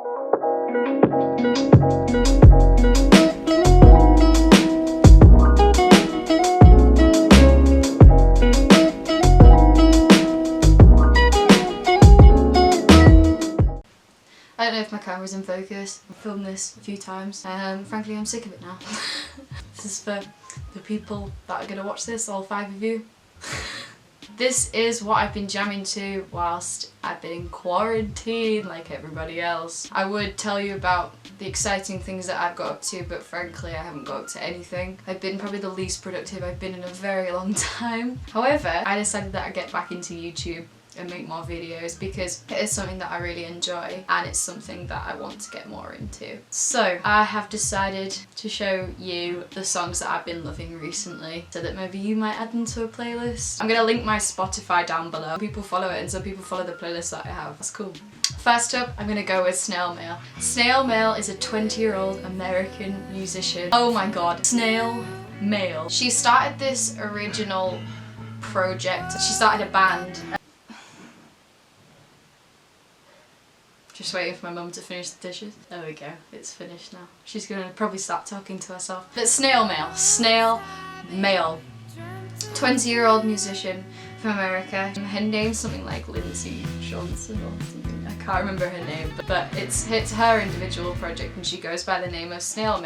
I don't know if my camera's in focus. I've filmed this a few times. Frankly, I'm sick of it now. This is for the people that are gonna watch this, all 5 of you. This is what I've been jamming to whilst I've been in quarantine like everybody else. I would tell you about the exciting things that I've got up to, but frankly I haven't got up to anything. I've been probably the least productive I've been in a very long time. However, I decided that I'd get back into YouTube and make more videos because it is something that I really enjoy and it's something that I want to get more into. So I have decided to show you the songs that I've been loving recently so that maybe you might add them to a playlist. I'm gonna link my Spotify down below. Some people follow it and some people follow the playlist that I have. That's cool. First up, I'm gonna go with Snail. Snail is a 20-year-old American musician. Oh my god, Snail. She started this original project. She started a band. Just waiting for my mum to finish the dishes. There we go, it's finished now. She's gonna probably start talking to herself. But Snail. 20-year-old musician from America. Her name's something like Lindsay Johnson or something. I can't remember her name, but it's her individual project and she goes by the name of Snail.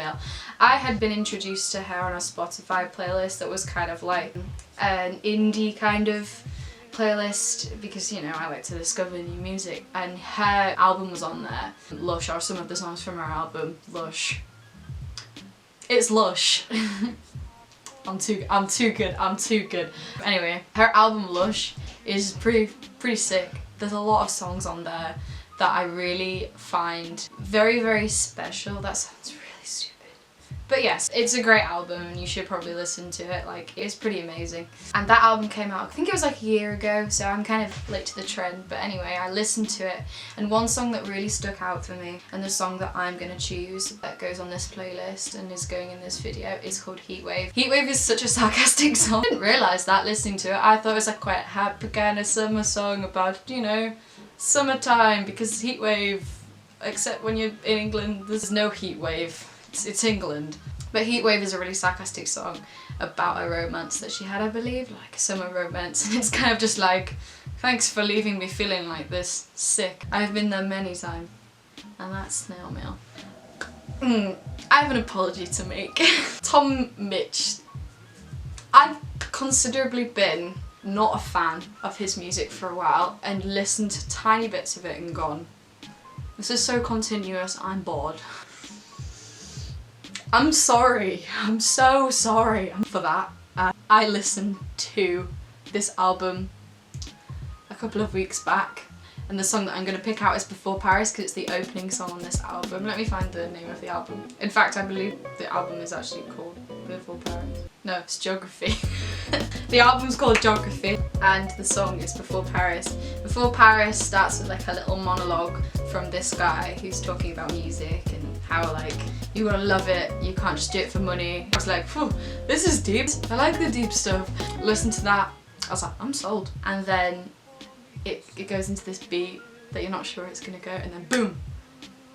I had been introduced to her on a Spotify playlist that was kind of like an indie kind of playlist because, you know, I like to discover new music, and her album was on there. Lush are some of the songs from her album. Lush. It's Lush. I'm too good. Anyway, her album Lush is pretty sick. There's a lot of songs on there that I really find very, very special. That sounds really stupid. But yes, it's a great album and you should probably listen to it. Like, it's pretty amazing. And that album came out, I think it was like a year ago, so I'm kind of late to the trend. But anyway, I listened to it, and one song that really stuck out for me, and the song that I'm gonna choose that goes on this playlist and is going in this video, is called Heatwave. Heatwave is such a sarcastic song. I didn't realise that listening to it. I thought it was like quite a happy kind of summer song about, you know, summertime, because heatwave, except when you're in England, there's no heatwave. It's England. But Heatwave is a really sarcastic song about a romance that she had, I believe, like a summer romance, and it's kind of just like, thanks for leaving me feeling like this, sick. I've been there many times, and that's Snail. I have an apology to make. Misch. I've considerably been not a fan of his music for a while and listened to tiny bits of it and gone, this is so continuous, I'm bored. I'm sorry, I'm so sorry for that. I listened to this album a couple of weeks back, and the song that I'm going to pick out is Before Paris because it's the opening song on this album. Let me find the name of the album. In fact, I believe the album is actually called Before Paris. No, it's Geography. The album's called Geography and the song is Before Paris. Before Paris starts with like a little monologue from this guy who's talking about music and how like you gotta love it, you can't just do it for money. I was like, phew, this is deep. I like the deep stuff. Listen to that. I was like, I'm sold. And then it goes into this beat that you're not sure it's gonna go, and then boom,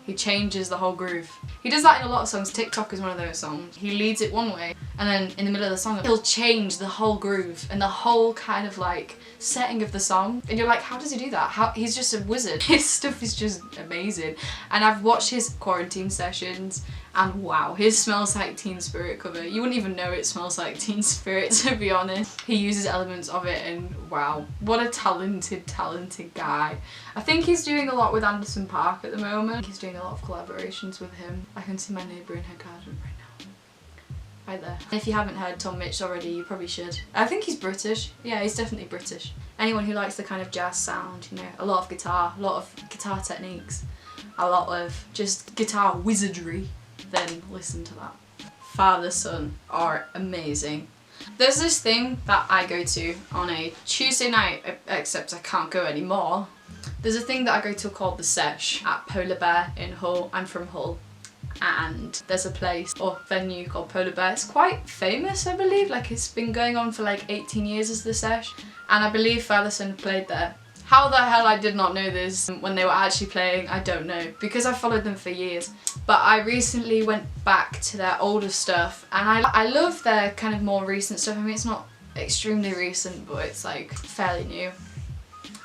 he changes the whole groove. He does that in a lot of songs. TikTok is one of those songs. He leads it one way, and then in the middle of the song, he'll change the whole groove and the whole kind of like setting of the song. And you're like, how does he do that? He's just a wizard. His stuff is just amazing. And I've watched his quarantine sessions, and wow, his Smells Like Teen Spirit cover. You wouldn't even know it smells like Teen Spirit, to be honest. He uses elements of it, and wow, what a talented guy. I think he's doing a lot with Anderson .Paak at the moment. He's doing a lot of collaborations with him. I can see my neighbour in her garden right now. Right there. If you haven't heard Tom Misch already, you probably should. I think he's British. Yeah, he's definitely British. Anyone who likes the kind of jazz sound, you know, a lot of guitar techniques, a lot of just guitar wizardry, then listen to that. Fatherson are amazing. There's this thing that I go to on a Tuesday night, except I can't go anymore. There's a thing that I go to called The Sesh at Polar Bear in Hull. I'm from Hull. And there's a place or venue called Polar Bear. It's quite famous, I believe. Like, it's been going on for like 18 years as The Sesh. And I believe Fatherson played there. How the hell I did not know this when they were actually playing, I don't know, because I followed them for years. But I recently went back to their older stuff, and I love their kind of more recent stuff. I mean, it's not extremely recent, but it's like fairly new.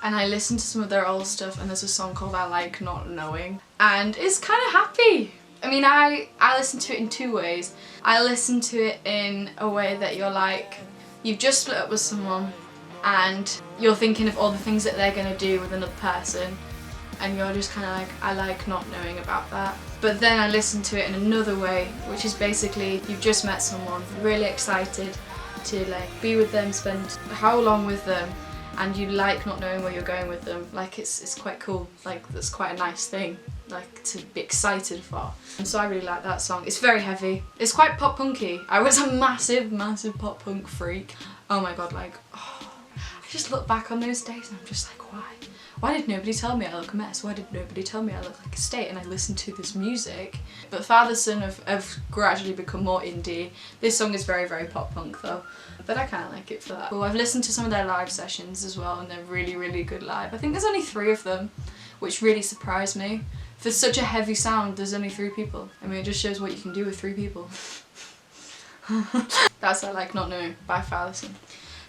And I listened to some of their old stuff, and there's a song called I Like Not Knowing, and it's kind of happy. I mean, I listen to it in two ways. I listen to it in a way that you're like, you've just split up with someone and you're thinking of all the things that they're going to do with another person, and you're just kind of like, I like not knowing about that. But then I listen to it in another way, which is basically you've just met someone, really excited to like be with them, spend how long with them, and you like not knowing where you're going with them. Like it's quite cool, like that's quite a nice thing, like to be excited for. And so I really like that song. It's very heavy. It's quite pop punky. I was a massive pop punk freak. Oh my god, like, oh, I just look back on those days and I'm just like, why? Why did nobody tell me I look a mess? Why did nobody tell me I look like a state? And I listened to this music. But Fatherson have gradually become more indie. This song is very pop punk though. But I kind of like it for that. Well, I've listened to some of their live sessions as well, and they're really good live. I think there's only 3 of them, which really surprised me. For such a heavy sound, there's only 3 people. I mean, it just shows what you can do with 3 people. That's I Like Not Knowing by Fatherson.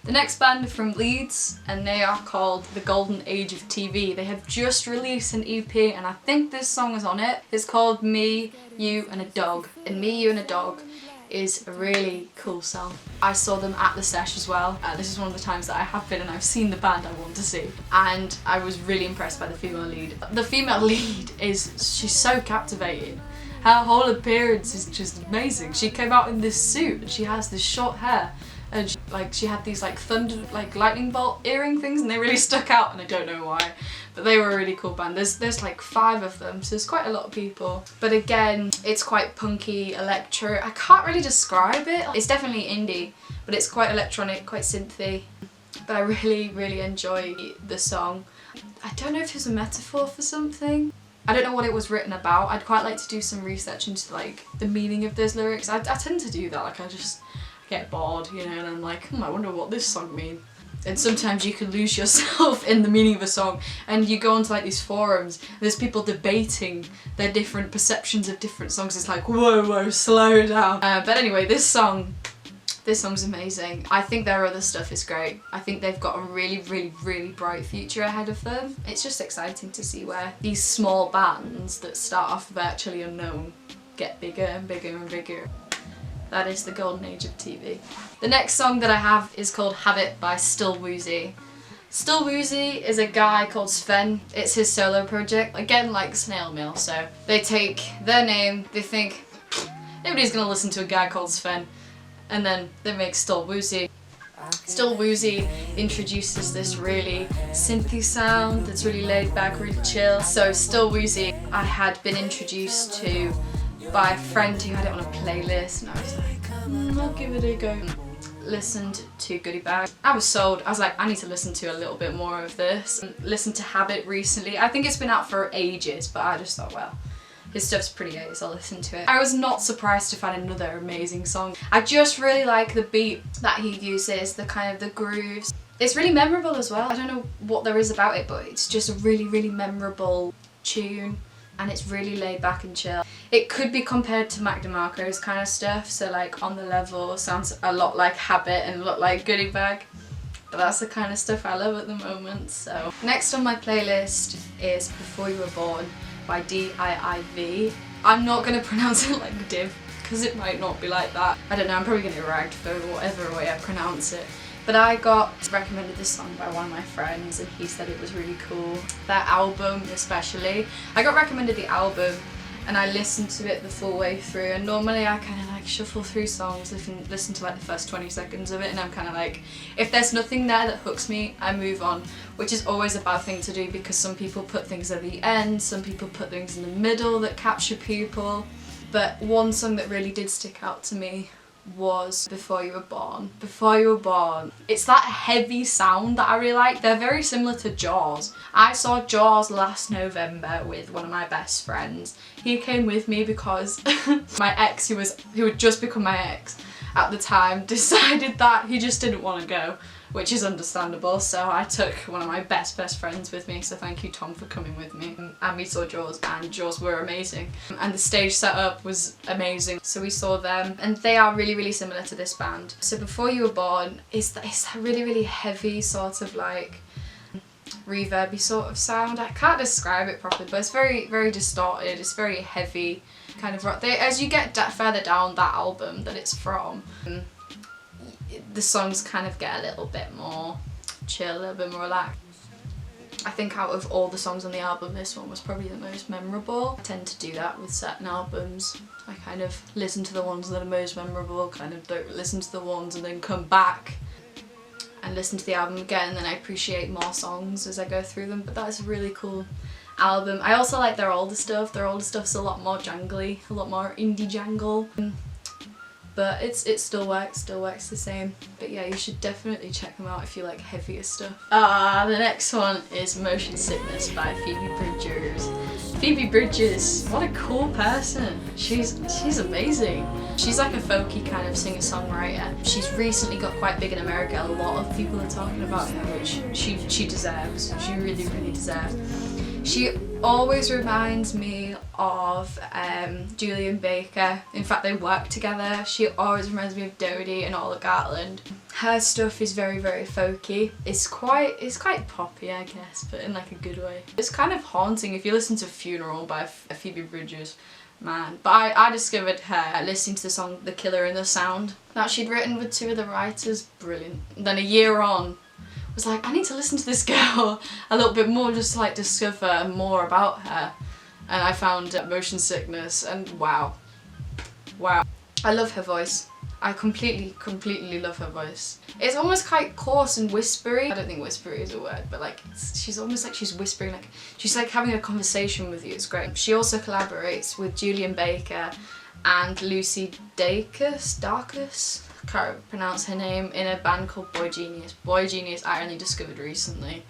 The next band are from Leeds, and they are called The Golden Age of TV. They have just released an EP, and I think this song is on it. It's called Me, You and a Dog. And Me, You and a Dog is a really cool song. I saw them at the Sesh as well. This is one of the times that I have been and I've seen the band I want to see. And I was really impressed by the female lead. The female lead she's so captivating. Her whole appearance is just amazing. She came out in this suit and she has this short hair. And she had these like thunder, like lightning bolt earring things, and they really stuck out, and I don't know why. But they were a really cool band. There's like 5 of them, so there's quite a lot of people. But again, it's quite punky, electro. I can't really describe it. It's definitely indie, but it's quite electronic, quite synthy. But I really enjoy the song. I don't know if it's a metaphor for something. I don't know what it was written about. I'd quite like to do some research into like the meaning of those lyrics. I tend to do that, like I just get bored, you know, and I'm like, I wonder what this song means. And sometimes you can lose yourself in the meaning of a song, and you go onto like these forums, there's people debating their different perceptions of different songs. It's like, whoa, slow down. But anyway, this song's amazing. I think their other stuff is great. I think they've got a really bright future ahead of them. It's just exciting to see where these small bands that start off virtually unknown get bigger and bigger. That is the golden age of TV. The next song that I have is called Habit by Still Woozy. Still Woozy is a guy called Sven. It's his solo project, again like Snail Mail, so they take their name, they think nobody's gonna listen to a guy called Sven, and then they make Still Woozy. Still Woozy introduces this really synthy sound that's really laid back, really chill. So Still Woozy I had been introduced to by a friend who had it on a playlist, and I was like, I'll give it a go. Listened to Goodie Bag. I was sold. I was like, I need to listen to a little bit more of this. Listened to Habit recently. I think it's been out for ages, but I just thought, well, his stuff's pretty ace, so I'll listen to it. I was not surprised to find another amazing song. I just really like the beat that he uses, the kind of the grooves. It's really memorable as well. I don't know what there is about it, but it's just a really memorable tune. And it's really laid back and chill. It could be compared to Mac DeMarco's kind of stuff, so like On the Level sounds a lot like Habit and a lot like Goodie Bag, but that's the kind of stuff I love at the moment. So next on my playlist is Before You Were Born by DIIV. I'm not going to pronounce it like DIIV because it might not be like that. I don't know, I'm probably going to get ragged for whatever way I pronounce it. But I got recommended this song by one of my friends and he said it was really cool. Their album especially. I got recommended the album and I listened to it the full way through, and normally I kind of like shuffle through songs, listen to like the first 20 seconds of it, and I'm kind of like, if there's nothing there that hooks me, I move on, which is always a bad thing to do because some people put things at the end, some people put things in the middle that capture people. But one song that really did stick out to me was Before You Were Born. Before You Were Born. It's that heavy sound that I really like. They're very similar to Jaws. I saw Jaws last November with one of my best friends. He came with me because my ex, who had just become my ex at the time, decided that he just didn't want to go. which is understandable. So I took one of my best friends with me, so thank you Tom for coming with me. And we saw Jaws, and Jaws were amazing. And the stage setup was amazing. So we saw them, and they are really similar to this band. So Before You Were Born is that really heavy sort of like reverby sort of sound. I can't describe it properly, but it's very distorted. It's very heavy kind of rock. As you get further down that album that it's from, the songs kind of get a little bit more chill, a little bit more relaxed. I think out of all the songs on the album, this one was probably the most memorable. I tend to do that with certain albums. I kind of listen to the ones that are most memorable, kind of don't listen to the ones and then come back and listen to the album again, and then I appreciate more songs as I go through them. But that's a really cool album. I also like their older stuff. Their older stuff's a lot more jangly, a lot more indie jangle. But it still works the same. But yeah, you should definitely check them out if you like heavier stuff. The next one is Motion Sickness by Phoebe Bridgers. Phoebe Bridgers, what a cool person. She's amazing. She's like a folky kind of singer-songwriter. She's recently got quite big in America. A lot of people are talking about her, which she deserves. She really deserves. She always reminds me of Julian Baker. In fact, they work together. She always reminds me of Dodie and Ola Gartland. Her stuff is very folky. It's quite poppy, I guess, but in like a good way. It's kind of haunting if you listen to Funeral by Phoebe Bridgers, man. But I discovered her listening to the song The Killer in the Sound that she'd written with two other writers. Brilliant. And then a year on, was like, I need to listen to this girl a little bit more just to like discover more about her. And I found Motion Sickness, and wow. I love her voice. I completely love her voice. It's almost quite coarse and whispery. I don't think whispery is a word, but like she's almost like she's whispering, like she's like having a conversation with you. It's great. She also collaborates with Julian Baker and Lucy Dacus. Can't pronounce her name, in a band called Boy Genius. Boy Genius I only discovered recently.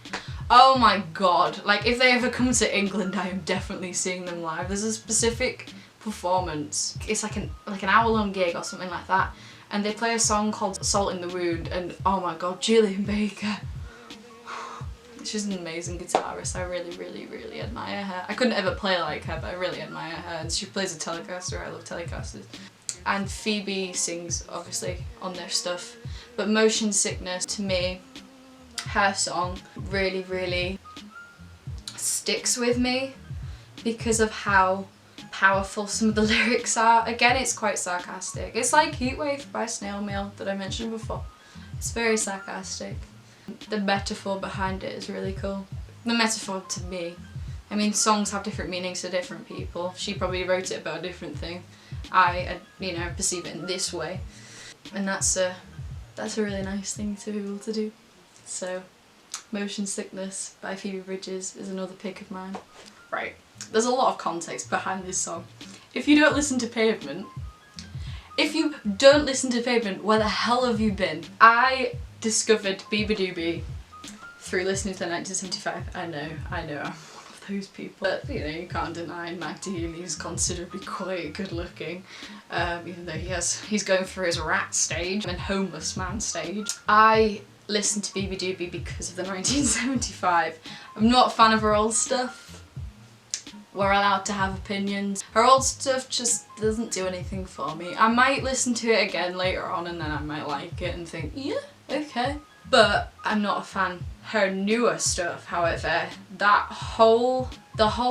Oh my god, like if they ever come to England, I am definitely seeing them live. There's a specific performance. It's like an hour-long gig or something like that, and they play a song called Salt in the Wound, and oh my god, Julian Baker. She's an amazing guitarist. I really admire her. I couldn't ever play like her, but I really admire her, and she plays a Telecaster. I love Telecasters. And Phoebe sings obviously on their stuff, but Motion Sickness, to me, her song really sticks with me because of how powerful some of the lyrics are. Again, it's quite sarcastic. It's like Heatwave by Snail that I mentioned before. It's very sarcastic. The metaphor behind it is really cool. The metaphor to me, I mean, songs have different meanings to different people. She probably wrote it about a different thing. I perceive it in this way, and that's a really nice thing to be able to do. So, Motion Sickness by Phoebe Bridgers is another pick of mine. Right, there's a lot of context behind this song. If you don't listen to Pavement, where the hell have you been? I discovered Beabadoobee through listening to the 1975. I know, I'm one of those people. But you can't deny Mac Healy is considerably quite good looking, even though he's going through his rat stage and homeless man stage. I listened to Beabadoobee because of the 1975. I'm not a fan of her old stuff. We're allowed to have opinions. Her old stuff just doesn't do anything for me. I might listen to it again later on and then I might like it and think, yeah, okay. But I'm not a fan. Her newer stuff, however, the whole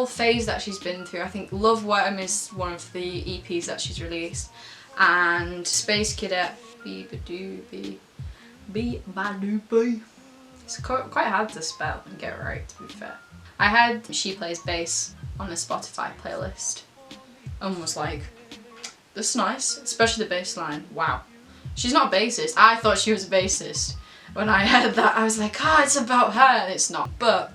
phase that she's been through, I think Love Worm is one of the EPs that she's released, and Space Cadet, Beabadoobee. It's quite hard to spell and get right, to be fair. I had She Plays Bass on a Spotify playlist and was like, this is nice, especially the bass line. Wow. She's not a bassist. I thought she was a bassist. When I heard that, I was like, it's about her, and it's not. But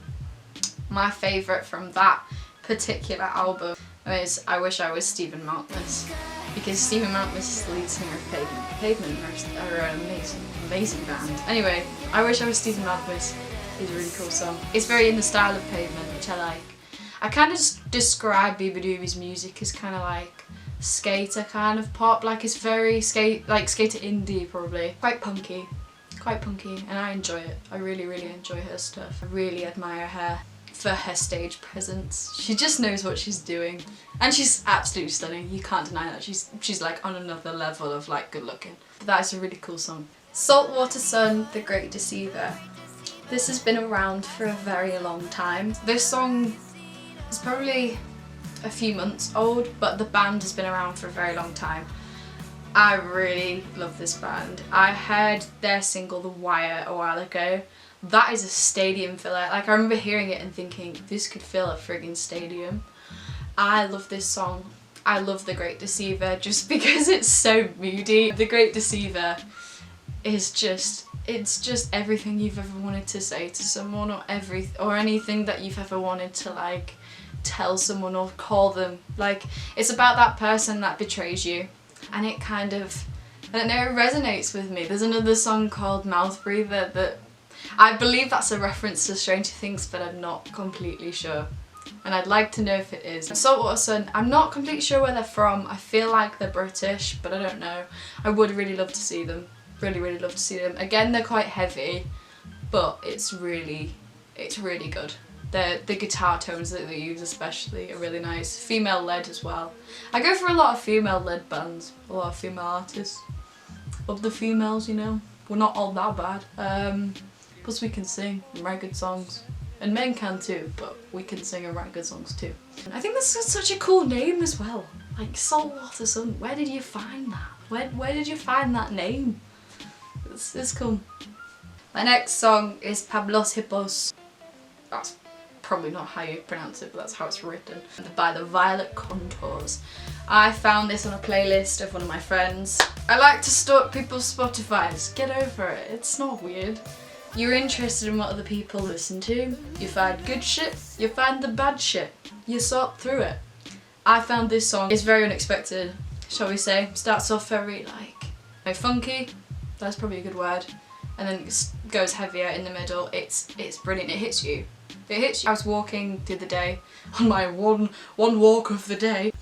my favourite from that particular album is I Wish I Was Stephen Malkmus, because Stephen Malkmus is the lead singer of Pavement. Pavement are an amazing band. Anyway, I Wish I Was Stephen Malkmus is a really cool song. It's very in the style of Pavement, which I like. I kind of describe Beabadoobee's music as kind of like skater kind of pop, like it's very skater indie probably. Quite punky, quite punky and I enjoy it. I really, really enjoy her stuff. I really admire her for her stage presence. She just knows what she's doing. And she's absolutely stunning. You can't deny that. She's like on another level of like good looking. But that is a really cool song. Saltwater Sun, The Great Deceiver. This has been around for a very long time. This song is probably a few months old, but the band has been around for a very long time. I really love this band. I heard their single The Wire a while ago. That is a stadium filler. Like, I remember hearing it and thinking, this could fill a friggin' stadium. I love this song. I love The Great Deceiver just because it's so moody. The Great Deceiver is just, it's just everything you've ever wanted to say to someone, or anything that you've ever wanted to like tell someone or call them. Like, it's about that person that betrays you. And it kind of, I don't know, it resonates with me. There's another song called Mouth Breather that I believe that's a reference to Stranger Things, but I'm not completely sure. And I'd like to know if it is. Saltwater Sun, I'm not completely sure where they're from. I feel like they're British, but I don't know. I would really love to see them. Really, really love to see them. Again, they're quite heavy, but it's really good. The guitar tones that they use especially are really nice. Female led as well. I go for a lot of female led bands, a lot of female artists. Love the females, you know. We're not all that bad. Plus we can sing and write good songs. And men can too, but we can sing and write good songs too. I think that's such a cool name as well. Like Saltwater Sun, where did you find that? Where did you find that name? It's cool. My next song is Pablos Hippos. That's probably not how you pronounce it, but that's how it's written. By the Violet Contours. I found this on a playlist of one of my friends. I like to stalk people's Spotifys. Get over it. It's not weird. You're interested in what other people listen to. You find good shit, you find the bad shit. You sort through it. I found this song. It's very unexpected, shall we say. Starts off very like funky. That's probably a good word. And then it goes heavier in the middle. It's brilliant. It hits you. It hits you. I was walking the other day on my one walk of the day.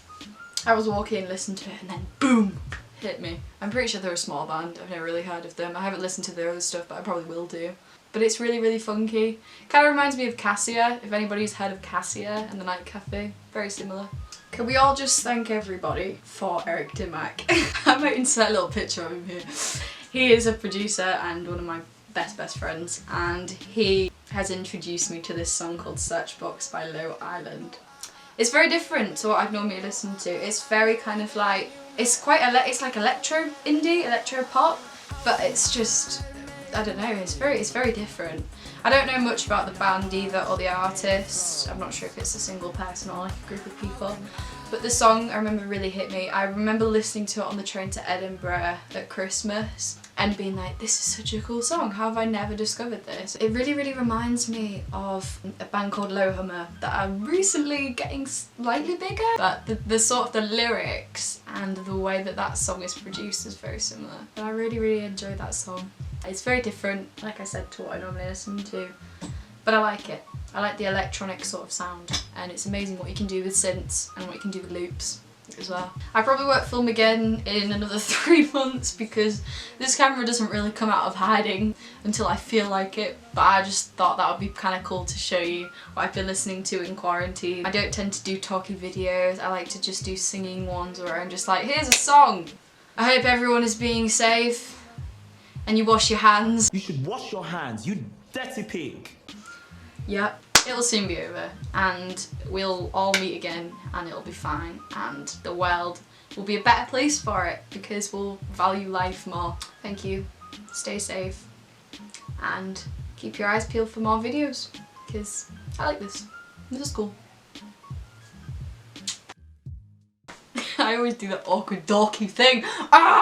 I was walking, listened to it, and then boom, hit me. I'm pretty sure they're a small band. I've never really heard of them. I haven't listened to their other stuff, but I probably will do. But it's really, really funky. Kind of reminds me of Cassia, if anybody's heard of Cassia and the Night Cafe. Very similar. Can we all just thank everybody for Eric Dimack? I might insert a little picture of him here. He is a producer and one of my best friends, and he has introduced me to this song called Searchbox by Low Island. It's very different to what I've normally listened to. It's very kind of like, it's like electro indie, electro pop, but it's just, I don't know, it's very different. I don't know much about the band either or the artist. I'm not sure if it's a single person or like a group of people. But the song, I remember, really hit me. I remember listening to it on the train to Edinburgh at Christmas and being like, this is such a cool song, how have I never discovered this? It really, really reminds me of a band called Lowhammer that are recently getting slightly bigger, but the sort of the lyrics and the way that that song is produced is very similar. But I really, really enjoy that song. It's very different, like I said, to what I normally listen to, but I like it. I like the electronic sort of sound, and it's amazing what you can do with synths and what you can do with loops as well. I probably won't film again in another 3 months because this camera doesn't really come out of hiding until I feel like it, but I just thought that would be kind of cool to show you what I've been listening to in quarantine. I don't tend to do talky videos. I like to just do singing ones where I'm just like, here's a song. I hope everyone is being safe and you wash your hands. You should wash your hands, you dirty pig. Yep, it'll soon be over and we'll all meet again and it'll be fine and the world will be a better place for it because we'll value life more. Thank you, stay safe and keep your eyes peeled for more videos because I like this. This is cool. I always do that awkward dorky thing. Ah!